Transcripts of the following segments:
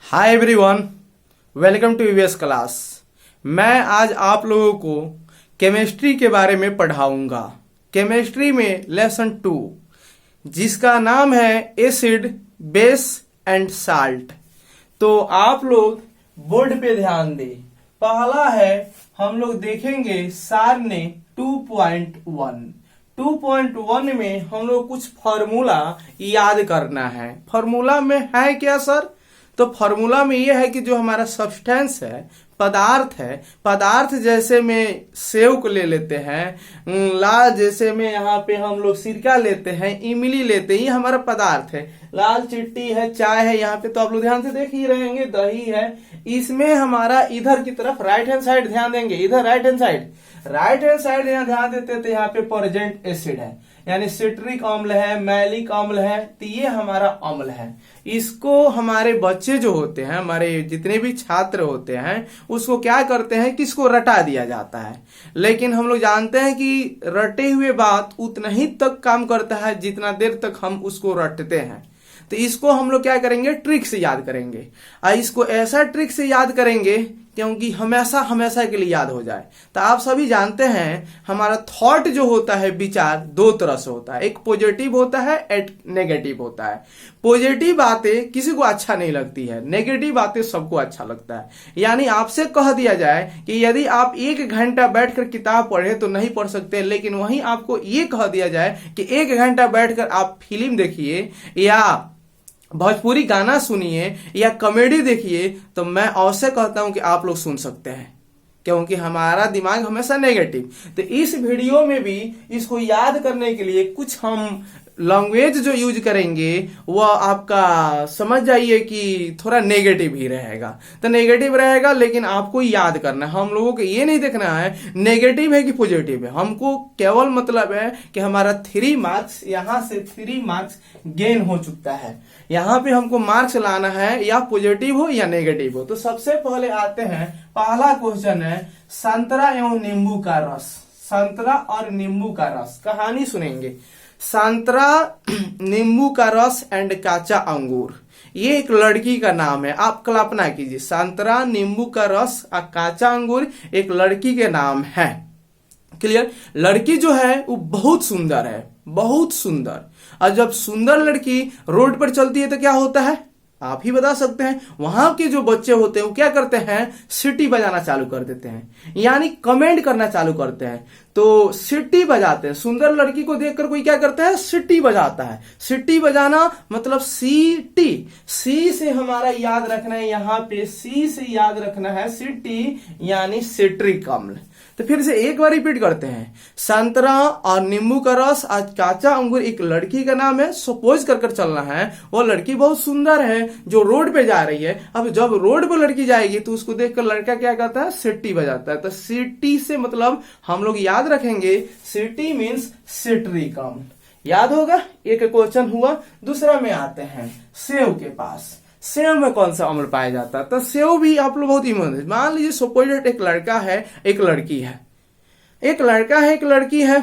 Hi everyone, welcome to EVS class. मैं आज आप लोगों को केमिस्ट्री के बारे में पढ़ाऊंगा। केमिस्ट्री में लेसन 2 जिसका नाम है एसिड, बेस एंड साल्ट। तो आप लोग बोर्ड पे ध्यान दें। पहला है, हम लोग देखेंगे सार ने 2.1 में हम लोग कुछ फॉर्मूला याद करना है। फॉर्मूला में है क्या सर? तो फॉर्मूला में यह है कि जो हमारा सब्सटेंस है, पदार्थ जैसे में सेव को ले लेते हैं, लाल जैसे में यहाँ पे हम लोग सिरका लेते हैं, इमली लेते हैं, ये हमारा पदार्थ है। लाल चिट्टी है, चाय है, यहाँ पे तो आप लोग ध्यान से देख ही रहेंगे, दही है। इसमें हमारा इधर की तरफ राइट हैंड साइड ध्यान देंगे, इधर राइट हैंड साइड यहाँ ध्यान देते तो यहाँ पे प्रेजेंट एसिड है, यानी सिट्रिक अम्ल है, मैलिक अम्ल है, तो ये हमारा अम्ल है। इसको हमारे बच्चे जो होते हैं, हमारे जितने भी छात्र होते हैं, उसको क्या करते हैं कि इसको रटा दिया जाता है। लेकिन हम लोग जानते हैं कि रटे हुए बात उतना ही तक काम करता है जितना देर तक हम उसको रटते हैं। तो इसको हम लोग क्या करेंगे, ट्रिक से याद करेंगे। इसको ऐसा ट्रिक से याद करेंगे क्योंकि हमेशा हमेशा के लिए याद हो जाए। तो आप सभी जानते हैं हमारा थॉट जो होता है, विचार दो तरह से होता है, एक पॉजिटिव होता है, एक नेगेटिव होता है। पॉजिटिव बातें किसी को अच्छा नहीं लगती है, नेगेटिव बातें सबको अच्छा लगता है। यानी आपसे कह दिया जाए कि यदि आप 1 घंटा बैठकर किताब पढ़े तो नहीं पढ़ सकते, लेकिन वहीं आपको ये कह दिया जाए कि 1 घंटा बैठकर आप फिल्म देखिए या भोजपुरी गाना सुनिए या कॉमेडी देखिए, तो मैं अवश्य कहता हूं कि आप लोग सुन सकते हैं, क्योंकि हमारा दिमाग हमेशा नेगेटिव। तो इस वीडियो में भी इसको याद करने के लिए कुछ हम लैंग्वेज जो यूज करेंगे वह आपका समझ जाइए कि थोड़ा नेगेटिव ही रहेगा। तो नेगेटिव रहेगा, लेकिन आपको याद करना है। हम लोगों को ये नहीं देखना है नेगेटिव है कि पॉजिटिव है, हमको केवल मतलब है कि हमारा 3 मार्क्स, यहां से 3 मार्क्स गेन हो चुका है। यहां पे हमको मार्क्स लाना है, या पॉजिटिव हो या नेगेटिव हो। तो सबसे पहले आते हैं, पहला क्वेश्चन है संतरा एवं नींबू का रस। संतरा और नींबू का रस, कहानी सुनेंगे। संतरा, नींबू का रस एंड काचा अंगूर, ये एक लड़की का नाम है। आप कल्पना कीजिए, संतरा, नींबू का रस और काचा अंगूर एक लड़की के नाम है। क्लियर? लड़की जो है वो बहुत सुंदर है, बहुत सुंदर। और जब सुंदर लड़की रोड पर चलती है तो क्या होता है, आप ही बता सकते हैं। वहां के जो बच्चे होते हैं वो क्या करते हैं, सीटी बजाना चालू कर देते हैं, यानी कमेंट करना चालू करते हैं। तो सीटी बजाते हैं, सुंदर लड़की को देखकर कोई क्या करता है, सीटी बजाता है। सीटी बजाना मतलब सीटी, सी से हमारा याद रखना है, यहाँ पे सी से याद रखना है, सीटी यानी सिट्रिक अम्ल। तो फिर से एक बार रिपीट करते हैं, संतरा और नींबू का रस और काचा अंगूर एक लड़की का नाम है। सपोज कर चलना है, वो लड़की बहुत सुंदर है जो रोड पे जा रही है। अब जब रोड पे लड़की जाएगी तो उसको देखकर लड़का क्या करता है, सीटी बजाता है। तो सीटी से मतलब हम लोग याद रखेंगे, सीटी मीन्स सिट्रिक अम्ल। याद होगा, एक क्वेश्चन हुआ। दूसरा में आते हैं सेव के पास। सेव में कौन सा अम्ल पाया जाता है? तो सेव भी आप लोग बहुत ही मान लीजिए, सपोज एक लड़का है, एक लड़की है, एक लड़का है, एक लड़की है।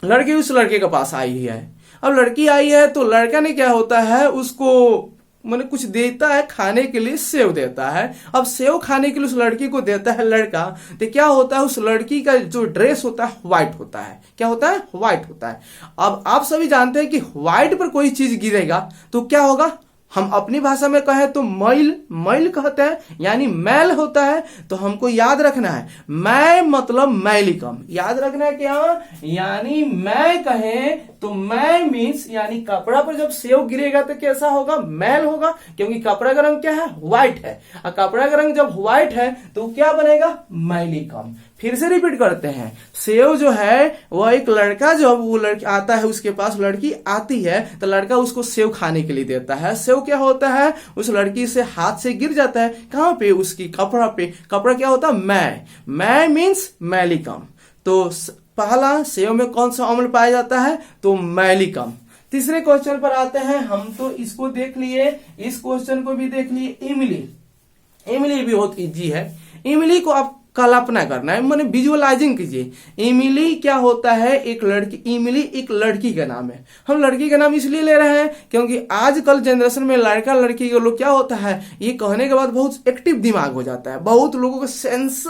लड़की उस लड़के के पास आई है। अब लड़की आई है तो लड़का ने क्या होता है, उसको मैंने कुछ देता है खाने के लिए, सेव देता है। अब सेव खाने के लिए उस लड़की को देता है लड़का, तो क्या होता है, उस लड़की का जो ड्रेस होता है व्हाइट होता है। क्या होता है? व्हाइट होता है। अब आप सभी जानते हैं कि व्हाइट पर कोई चीज गिरेगा तो क्या होगा, हम अपनी भाषा में कहें तो मैल कहते हैं, यानी मैल होता है। तो हमको याद रखना है, मैं मतलब मैलिकम, याद रखना है क्या, यानी मैं कहें तो मैं मीन्स यानी कपड़ा पर जब सेव गिरेगा तो कैसा होगा, मैल होगा, क्योंकि कपड़ा का रंग क्या है, व्हाइट है। और कपड़ा का रंग जब व्हाइट है तो क्या बनेगा, मैलिकम। फिर से रिपीट करते हैं, सेव जो है वह एक लड़का, जब वो लड़का आता है उसके पास, लड़की आती है तो लड़का उसको सेव खाने के लिए देता है। सेव क्या होता है, उस लड़की से हाथ से गिर जाता है, कहां पे, उसकी कपड़ा पे। कपड़ा क्या होता है, मैं मीन्स मैलिकम। तो पहला, सेव में कौन सा अम्ल पाया जाता है, तो मैलिकम। तीसरे क्वेश्चन पर आते हैं, हम तो इसको देख लिए, इस क्वेश्चन को भी देख लिए, इमली। इमली भी बहुत इजी है। इमली को आप कल्पना करना है, माने विजुअलाइजिंग कीजिए। इमिली क्या होता है, एक लड़की, इमिली एक लड़की का नाम है। हम लड़की का नाम इसलिए ले रहे हैं क्योंकि आजकल जनरेशन में लड़का लड़की के लोग क्या होता है, ये कहने के बाद बहुत एक्टिव दिमाग हो जाता है, बहुत लोगों का सेंस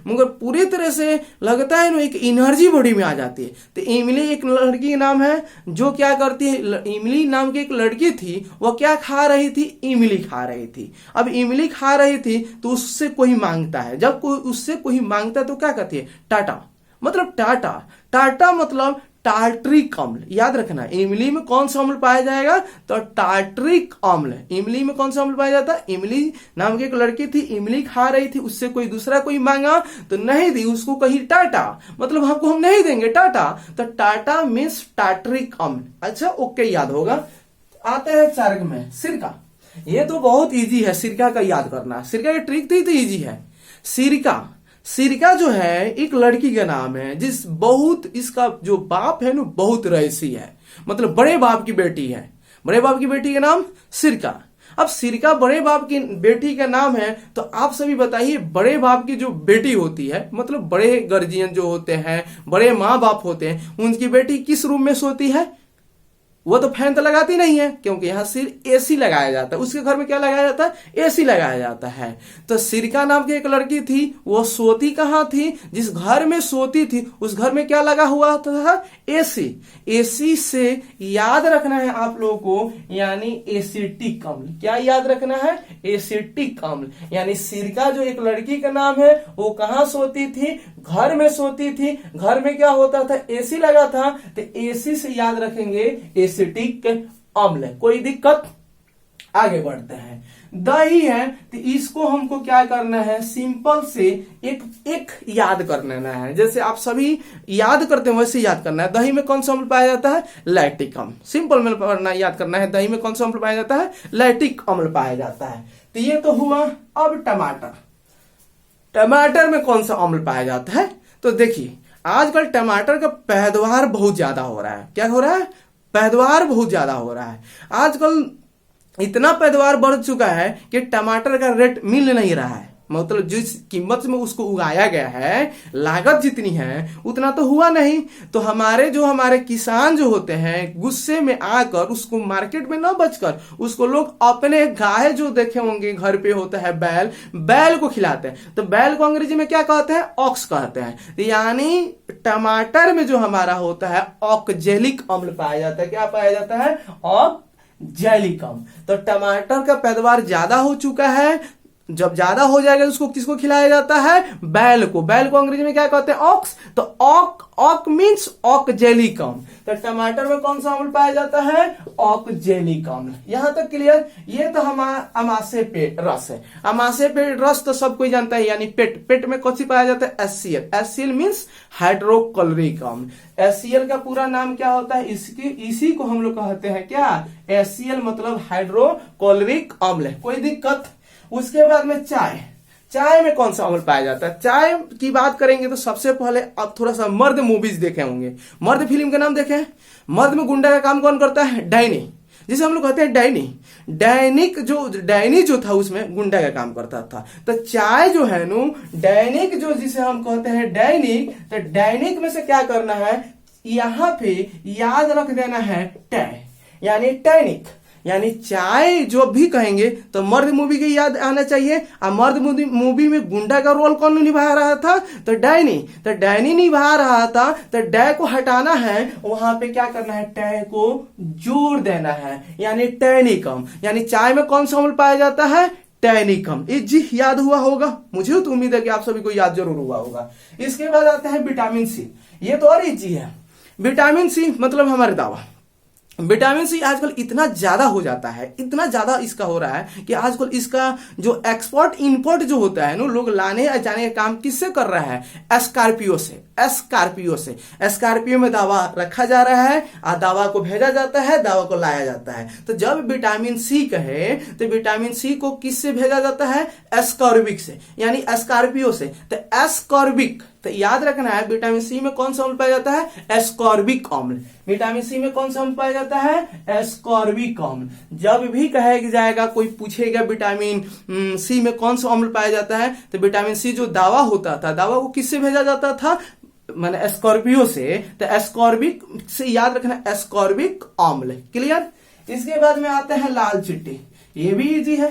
मगर पूरी तरह से लगता है ना एक एनर्जी बॉडी में आ जाती है। तो इमिली एक लड़की का नाम है जो क्या करती है, इमिली नाम की एक लड़की थी, वह क्या खा रही थी, इमली खा रही थी। अब इमली खा रही थी तो उससे कोई मांगता है, जब कोई उससे कोई मांगता है तो क्या कहती है, टाटा। मतलब टाटा, टाटा मतलब टार्टरिक अम्ल, याद रखना। इमली में कौन सा अम्ल पाया जाएगा, तो टार्टरिक अम्ल। इमली में कौन सा अम्ल पाया जाता है, इमली नाम की एक लड़की थी, इमली खा रही थी, उससे कोई दूसरा कोई मांगा तो नहीं दी, उसको कही टाटा, मतलब हमको हम नहीं देंगे टाटा, तो टाटा मीन्स टार्टरिक अम्ल। अच्छा ओके, याद होगा। आते हैं चार्ग में, सिरका। ये तो बहुत इजी है सिरका का याद करना, सिरका की ट्रिक तो इजी है। सिरका, सिरका जो है एक लड़की का नाम है जिस बहुत, इसका जो बाप है ना बहुत रईसी है, मतलब बड़े बाप की बेटी है, बड़े बाप की बेटी का नाम सिरका। अब सिरका बड़े बाप की बेटी का नाम है, तो आप सभी बताइए बड़े बाप की जो बेटी होती है, मतलब बड़े गार्जियन जो होते हैं, बड़े माँ बाप होते हैं, उनकी बेटी किस रूम में सोती है, वो तो फैन तो लगाती नहीं है क्योंकि यहां सिर्फ एसी लगाया जाता है, उसके घर में क्या लगाया जाता है, एसी लगाया जाता है। तो सिरका नाम की एक लड़की थी, वो सोती कहां थी, जिस घर में सोती थी उस घर में क्या लगा हुआ था, एसी। एसी से याद रखना है आप लोगों को, यानी एसिटिक अम्ल। क्या याद रखना है, एसिटिक अम्ल। यानी सिरका जो एक लड़की का नाम है वो कहां सोती थी, घर में सोती थी, घर में क्या होता था, एसी लगा था, तो एसी से याद रखेंगे एसिटिक अम्ल। कोई दिक्कत, आगे बढ़ते हैं। दही है तो इसको हमको क्या करना है, सिंपल से एक एक याद करना है, जैसे आप सभी याद करते हैं वैसे याद करना है। दही में कौन सा अम्ल पाया जाता है, लैक्टिक अम्ल। सिंपल में पढ़ना याद करना है, दही में कौन सा अम्ल पाया जाता है, लैक्टिक अम्ल पाया जाता है। तो ये तो हुआ। अब टमाटर, टमाटर में कौन सा अम्ल पाया जाता है, तो देखिए आजकल टमाटर का पैदावार बहुत ज्यादा हो रहा है। क्या हो रहा है, पैदावार बहुत ज्यादा हो रहा है। आजकल इतना पैदावार बढ़ चुका है कि टमाटर का रेट मिल नहीं रहा है, मतलब जिस कीमत में उसको उगाया गया है, लागत जितनी है उतना तो हुआ नहीं। तो हमारे किसान जो होते हैं गुस्से में आकर उसको मार्केट में न बचकर उसको लोग अपने गाय जो देखे होंगे घर पे होता है बैल, बैल को खिलाते हैं। तो बैल को अंग्रेजी में क्या कहते हैं, ऑक्स कहते हैं। यानी टमाटर में जो हमारा होता है ऑक्जेलिक अम्ल पाया जाता है। क्या पाया जाता है, ऑक्जेलिक अम्ल। तो टमाटर का पैदावार ज्यादा हो चुका है, जब ज्यादा हो जाएगा उसको किसको खिलाया जाता है, बैल को। बैल को अंग्रेजी में क्या कहते हैं, ऑक्स। तो ऑक मीन्स ऑक्जेलिक अम्ल। तो टमाटर में कौन सा अम्ल पाया जाता है, ऑक्जेलिक अम्ल। यहां तक क्लियर। ये तो हमारा अमाशय पेट रस है। अमाशय पेट रस तो सब कोई जानता है, यानी पेट, पेट में कौन सी पाया जाता है, एचसीएल। एचसीएल मीन्स हाइड्रोक्लोरिक अम्ल। एचसीएल का पूरा नाम क्या होता है, इसी को हम लोग कहते हैं क्या, एचसीएल मतलब हाइड्रोक्लोरिक अम्ल। कोई दिक्कत। उसके बाद में चाय, चाय में कौन सा अम्ल पाया जाता है। चाय की बात करेंगे तो सबसे पहले आप थोड़ा सा मर्द मूवीज देखे होंगे, मर्द फिल्म का नाम देखे। मर्द में गुंडा का काम कौन करता है, डैनी, जिसे हम लोग कहते हैं डैनी। डैनी जो था उसमें गुंडा का काम करता था। तो चाय जो है नु डैनिक, जो जिसे हम कहते हैं डैनिक, तो डैनिक में से क्या करना है, यहां पे याद रख देना है टै, यानी टैनिक। यानी चाय जो भी कहेंगे तो मर्द मूवी के याद आना चाहिए। और मर्द मूवी में गुंडा का रोल कौन निभा रहा था, तो डैनी। तो डैनी निभा रहा था, तो डै को हटाना है, वहां पे क्या करना है, टै को जोड़ देना है, यानी टैनिकम। यानी चाय में कौन सा अम्ल पाया जाता है, टैनिकम। ये जी याद हुआ होगा, मुझे तो उम्मीद है कि आप सभी को याद जरूर हुआ होगा। इसके बाद आता है विटामिन सी। ये तो और इजी है। विटामिन सी मतलब हमारे दवा। विटामिन सी आजकल इतना ज्यादा हो जाता है, इतना ज्यादा इसका हो रहा है कि आजकल इसका जो एक्सपोर्ट इंपोर्ट जो होता है ना, लोग लाने जाने का काम किससे कर रहा है, स्कॉर्पियो से। स्कॉर्पियो से। स्कॉर्पियो में दवा रखा जा रहा है और दवा को भेजा जाता है, दवा को लाया जाता है। तो जब विटामिन सी कहे तो विटामिन सी को किससे भेजा जाता है? एस्कॉर्बिक से, यानी स्कॉर्पियो से। तो एस्कॉर्बिक, तो याद रखना है विटामिन सी में कौन सा अम्ल पाया जाता है? एस्कॉर्बिक अम्ल। विटामिन सी में कौन सा अम्ल पाया जाता है? एस्कॉर्बिक अम्ल। जब भी कहा जाएगा, कोई पूछेगा विटामिन सी में कौन सा अम्ल पाया जाता है, तो विटामिन सी जो दवा होता था, दवा को किससे भेजा जाता था? माने एस्कॉर्पियो से। तो एस्कॉर्बिक से याद रखना, एस्कॉर्बिक अम्ल। क्लियर? इसके बाद में आते हैं लाल चिट्टी। ये भी इजी है।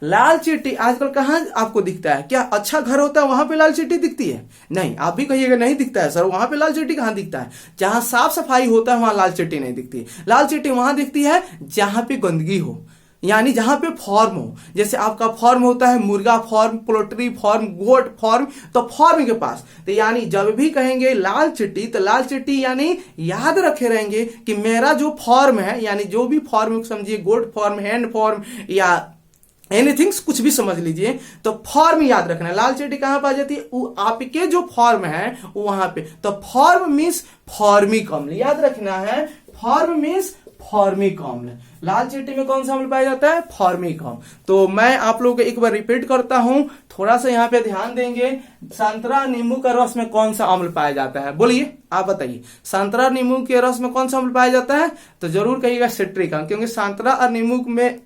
लाल चिट्टी आजकल कहां आपको दिखता है? क्या अच्छा घर होता है वहां पे लाल चिट्टी दिखती है? नहीं। आप भी कहिएगा नहीं दिखता है सर, वहां पे लाल चिट्टी कहां दिखता है? जहां साफ सफाई होता है वहां लाल चिट्टी नहीं दिखती। लाल चिट्टी वहां दिखती है जहां पे गंदगी हो, यानी जहां पे फॉर्म हो। जैसे आपका फॉर्म होता है मुर्गा form, poultry farm, goat farm, तो फॉर्म के पास। तो यानी जब भी कहेंगे लाल चिट्टी, तो लाल चिट्टी यानी याद रखे रहेंगे कि मेरा जो फॉर्म है, यानी जो भी फॉर्म समझिए, गोट फॉर्म, हैंड फॉर्म या एनीथिंग्स, कुछ भी समझ लीजिए, तो फॉर्म याद रखना है। लाल चिट्टी कहां पाई जाती है? वो आपके जो फॉर्म है वहां पे। तो फॉर्म मीन्स फॉर्मिक अम्ल, याद रखना है। फॉर्म मीन्स फॉर्मिक अम्ल। लाल चिट्टी में कौन सा अम्ल पाया जाता है? फॉर्मिक अम्ल। तो मैं आप लोगों को एक बार रिपीट करता हूं, थोड़ा सा यहाँ पे ध्यान देंगे। संतरा नींबू का रस में कौन सा अम्ल पाया जाता है? बोलिए, आप बताइए। संतरा नींबू के रस में कौन सा अम्ल पाया जाता है? तो जरूर कहिएगा सिट्रिक अम्ल, क्योंकि संतरा और नींबू में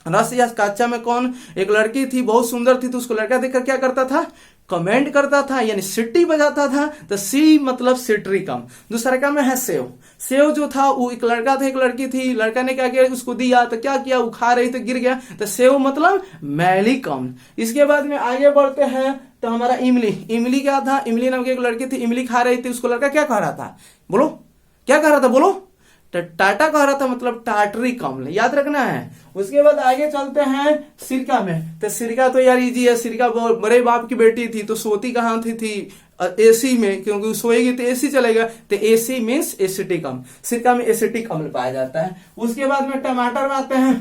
रस या कच्चा में कौन, एक लड़की थी बहुत सुंदर थी, तो उसको लड़का देखकर क्या करता था? कमेंट करता था, यानी सिट्टी बजाता था। तो सी मतलब सिट्रिक अम्ल। दूसरा का में है सेव। सेव जो था वो एक लड़का था, एक लड़की थी, लड़का ने क्या किया? उसको दिया, तो क्या किया? वो खा रही तो गिर गया। तो सेव मतलब मैलिक अम्ल। इसके बाद में आगे बढ़ते हैं, तो हमारा इमली। इमली क्या था? इमली नाम की एक लड़की थी, इमली खा रही थी, उसको लड़का क्या कह रहा था? बोलो, क्या कह रहा था? बोलो। टाटा कह रहा था, मतलब टाटरिक अम्ल, याद रखना है। उसके बाद आगे चलते हैं सिरका में। तो सिरका तो यार इजी है। सिरका बड़े बाप की बेटी थी, तो सोती कहां थी? एसी में, क्योंकि सोएगी तो एसी चलेगा। तो एसी मीन्स एसिटिक अम्ल। सिरका में एसिटिक अम्ल पाया जाता है। उसके बाद में टमाटर में आते हैं।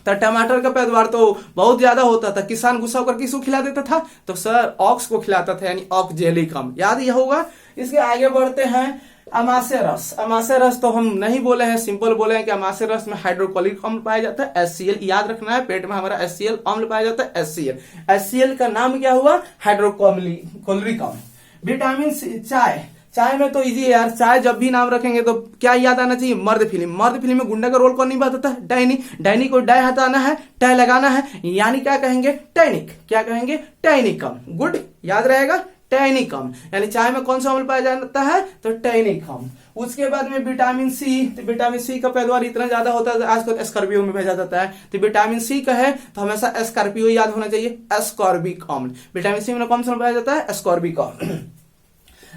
तो टमाटर का पैदावार तो बहुत ज्यादा होता था। किसान गुस्सा होकर किसको खिला देता था? तो सर ऑक्स को खिलाता था, यानी ऑक्जेलिक अम्ल, याद ही होगा। इसके आगे बढ़ते हैं अमाशय रस। अमाशय रस तो हम नहीं बोले हैं, सिंपल बोले हैं कि अमाशय रस में हाइड्रोक्लोरिक अम्ल पाया जाता है, HCl। याद रखना है, पेट में हमारा HCl अम्ल पाया जाता है, HCl। HCl का नाम क्या हुआ? हाइड्रोक्लोरिक अम्ल। Vitamin C. चाय, चाय में तो इजी है यार। चाय जब भी नाम रखेंगे तो क्या याद आना चाहिए? मर्द फिल्म। मर्द फिल्म में गुंडा का रोल कौन निभाता था? डैनी। डैनी को डाय हटाना है, टाई लगाना है, यानी क्या कहेंगे? टैनिक। क्या कहेंगे? टैनिक अम्ल। गुड, याद रहेगा, टैनिक अम्ल। यानी चाय में कौन सा अम्ल पाया जाता है? तो टैनिक अम्ल। उसके बाद में विटामिन सी। तो विटामिन सी का पैदावार इतना ज्यादा होता है आजकल स्कॉर्पियो में भेजा जाता है। तो विटामिन सी का है तो हमेशा स्कॉर्पियो याद होना चाहिए, एस्कॉर्बिक अम्ल। विटामिन सी में कौन सा पाया जाता है? एस्कॉर्बिक अम्ल।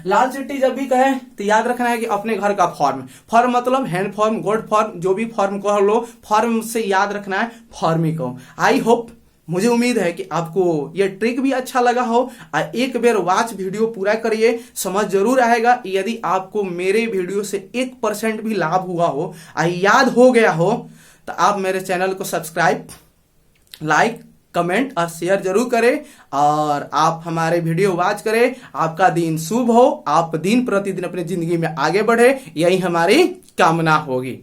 लाल चिट्टी जब भी कहे तो याद रखना है कि अपने घर का फॉर्म। फॉर्म मतलब हैंड फॉर्म, गोट फॉर्म, जो भी फॉर्म कह लो, फॉर्म से याद रखना है फॉर्मिक अम्ल। आई होप, मुझे उम्मीद है कि आपको यह ट्रिक भी अच्छा लगा हो। और एक बार वॉच वीडियो पूरा करिए, समझ जरूर आएगा। यदि आपको मेरे वीडियो से 1% भी लाभ हुआ हो और याद हो गया हो, तो आप मेरे चैनल को सब्सक्राइब, लाइक, कमेंट और शेयर जरूर करें। और आप हमारे वीडियो वॉच करें। आपका दिन शुभ हो, आप दिन प्रतिदिन अपनी जिंदगी में आगे बढ़े, यही हमारी कामना होगी।